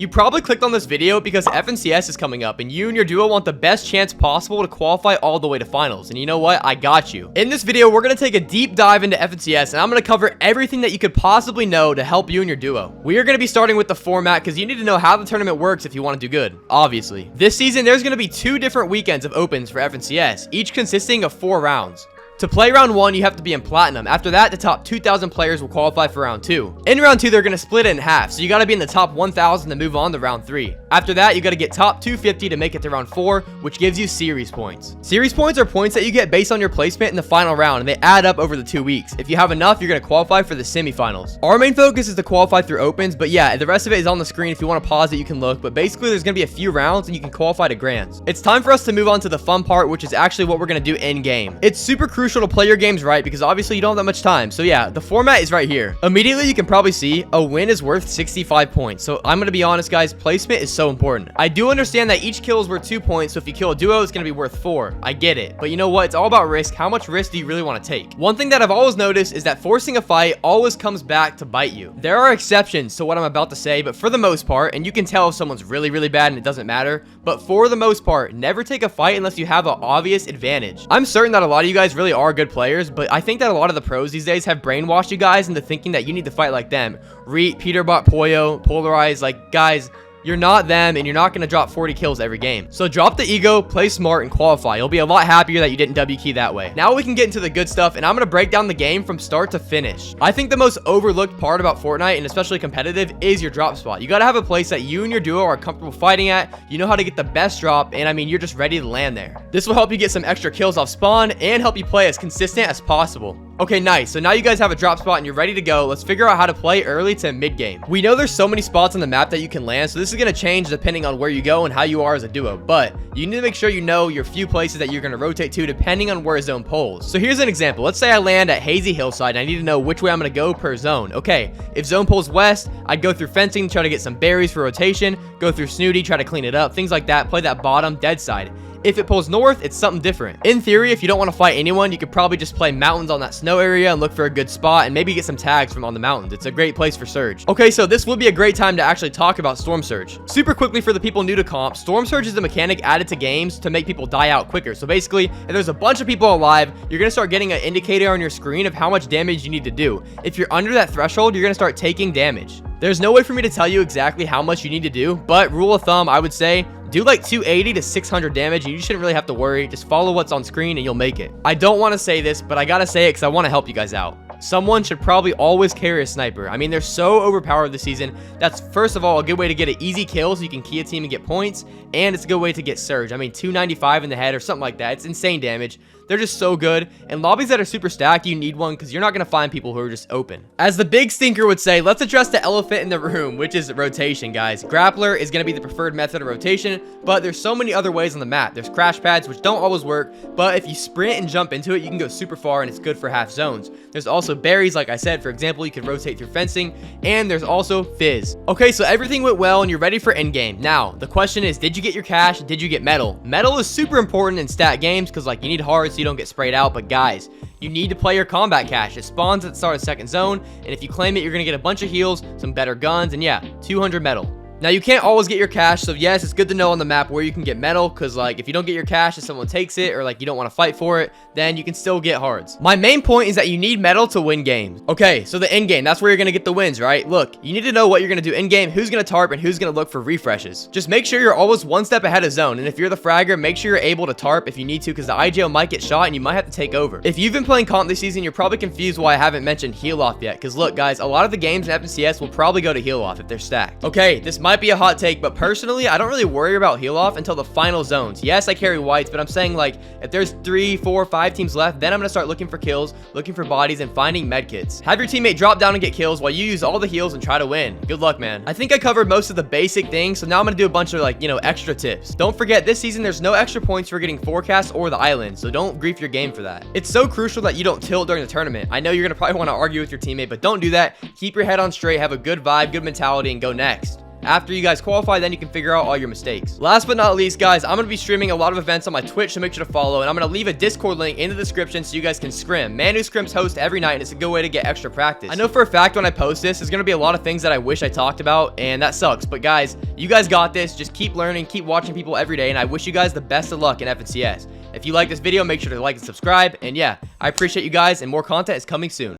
You probably clicked on this video because FNCS is coming up and you and your duo want the best chance possible to qualify all the way to finals. And you know what? I got you. In this video, we're going to take a deep dive into FNCS and I'm going to cover everything that you could possibly know to help you and your duo. We are going to be starting with the format because you need to know how the tournament works if you want to do good, obviously. This season, there's going to be 2 different weekends of opens for FNCS, each consisting of 4 rounds. To play round 1, you have to be in platinum. After that, the top 2,000 players will qualify for round 2. In round 2, they're going to split it in half, so you got to be in the top 1,000 to move on to round 3. After that, you got to get top 250 to make it to round 4, which gives you series points. Series points are points that you get based on your placement in the final round, and they add up over the 2 weeks. If you have enough, you're going to qualify for the semifinals. Our main focus is to qualify through opens, but yeah, the rest of it is on the screen. If you want to pause it, you can look, but basically there's going to be a few rounds and you can qualify to grands. It's time for us to move on to the fun part, which is actually what we're going to do in game. It's super crucial to play your games right because obviously you don't have that much time. So yeah, the format is right here. Immediately you can probably see a win is worth 65 points. So I'm going to be honest, guys, placement is so important. I do understand that each kill is worth 2 points, so if you kill a duo, it's going to be worth 4. I get it. But you know what? It's all about risk. How much risk do you really want to take? One thing that I've always noticed is that forcing a fight always comes back to bite you. There are exceptions to what I'm about to say, but for the most part, and you can tell if someone's really, really bad and it doesn't matter, but for the most part, never take a fight unless you have an obvious advantage. I'm certain that a lot of you guys really are good players, but I think that a lot of the pros these days have brainwashed you guys into thinking that you need to fight like them. Reet, Peterbot, Poyo, Polarize, like, guys, you're not them, and you're not going to drop 40 kills every game. So drop the ego, play smart, and qualify. You'll be a lot happier that you didn't W key that way. Now we can get into the good stuff, and I'm going to break down the game from start to finish. I think the most overlooked part about Fortnite, and especially competitive, is your drop spot. You got to have a place that you and your duo are comfortable fighting at. You know how to get the best drop, and I mean, you're just ready to land there. This will help you get some extra kills off spawn, and help you play as consistent as possible. Okay, nice. So now you guys have a drop spot and you're ready to go. Let's figure out how to play early to mid game. We know there's so many spots on the map that you can land, so this is going to change depending on where you go and how you are as a duo, but you need to make sure you know your few places that you're going to rotate to depending on where a zone pulls. So here's an example. Let's say I land at Hazy Hillside and I need to know which way I'm going to go per zone. Okay, if zone pulls west, I'd go through fencing, try to get some berries for rotation, go through Snooty, try to clean it up, things like that, play that bottom dead side. If it pulls north, it's something different. In theory, if you don't want to fight anyone, you could probably just play mountains on that snow area and look for a good spot and maybe get some tags from on the mountains. It's a great place for Surge. Okay, so this would be a great time to actually talk about Storm Surge. Super quickly for the people new to comp, Storm Surge is a mechanic added to games to make people die out quicker. So basically, if there's a bunch of people alive, you're going to start getting an indicator on your screen of how much damage you need to do. If you're under that threshold, you're going to start taking damage. There's no way for me to tell you exactly how much you need to do, but rule of thumb, I would say, do like 280 to 600 damage and you shouldn't really have to worry. Just follow what's on screen and you'll make it. I don't want to say this, but I gotta say it because I want to help you guys out. Someone should probably always carry a sniper. I mean, they're so overpowered this season. That's, first of all, a good way to get an easy kill so you can key a team and get points, and it's a good way to get Surge. I mean, 295 in the head or something like that. It's insane damage. They're just so good. And lobbies that are super stacked, you need one because you're not going to find people who are just open. As the big stinker would say, let's address the elephant in the room, which is rotation, guys. Grappler is going to be the preferred method of rotation, but there's so many other ways on the map. There's crash pads, which don't always work, but if you sprint and jump into it, you can go super far and it's good for half zones. There's also berries, like I said. For example, you can rotate through fencing, and there's also fizz. Okay, so everything went well and you're ready for endgame. Now, the question is, did you get your cash? Did you get metal? Metal is super important in stat games because, like, you need hearts so you don't get sprayed out, but guys, you need to play your combat cash. It spawns at the start of second zone, and if you claim it, you're gonna get a bunch of heals, some better guns, and yeah, 200 metal. Now, you can't always get your cash, so yes, it's good to know on the map where you can get metal, because, like, if you don't get your cash and someone takes it, or, like, you don't want to fight for it, then you can still get hards. My main point is that you need metal to win games. Okay, so the end game, that's where you're going to get the wins, right? Look, you need to know what you're going to do in game, who's going to tarp, and who's going to look for refreshes. Just make sure you're always one step ahead of zone, and if you're the fragger, make sure you're able to tarp if you need to, because the IGL might get shot, and you might have to take over. If you've been playing comp this season, you're probably confused why I haven't mentioned heal off yet, because look, guys, a lot of the games in FNCS will probably go to heal off if they're stacked. Okay, this might be a hot take, but personally, I don't really worry about heal off until the final zones. Yes, I carry whites, but I'm saying, like, if there's 3, 4, 5 teams left, then I'm gonna start looking for kills, looking for bodies, and finding medkits. Have your teammate drop down and get kills while you use all the heals and try to win. Good luck, man. I think I covered most of the basic things, so now I'm gonna do a bunch of, like, you know, extra tips. Don't forget, this season there's no extra points for getting forecast or the island, so don't grief your game for that. It's so crucial that you don't tilt during the tournament. I know you're gonna probably want to argue with your teammate, but don't do that. Keep your head on straight, have a good vibe, good mentality, and go next. After you guys qualify, then you can figure out all your mistakes. Last but not least, guys, I'm going to be streaming a lot of events on my Twitch, so make sure to follow, and I'm going to leave a Discord link in the description so you guys can scrim. Man Who Scrims host every night, and it's a good way to get extra practice. I know for a fact when I post this, there's going to be a lot of things that I wish I talked about, and that sucks, but guys, you guys got this. Just keep learning, keep watching people every day, and I wish you guys the best of luck in FNCS. If you like this video, make sure to like and subscribe, and yeah, I appreciate you guys, and more content is coming soon.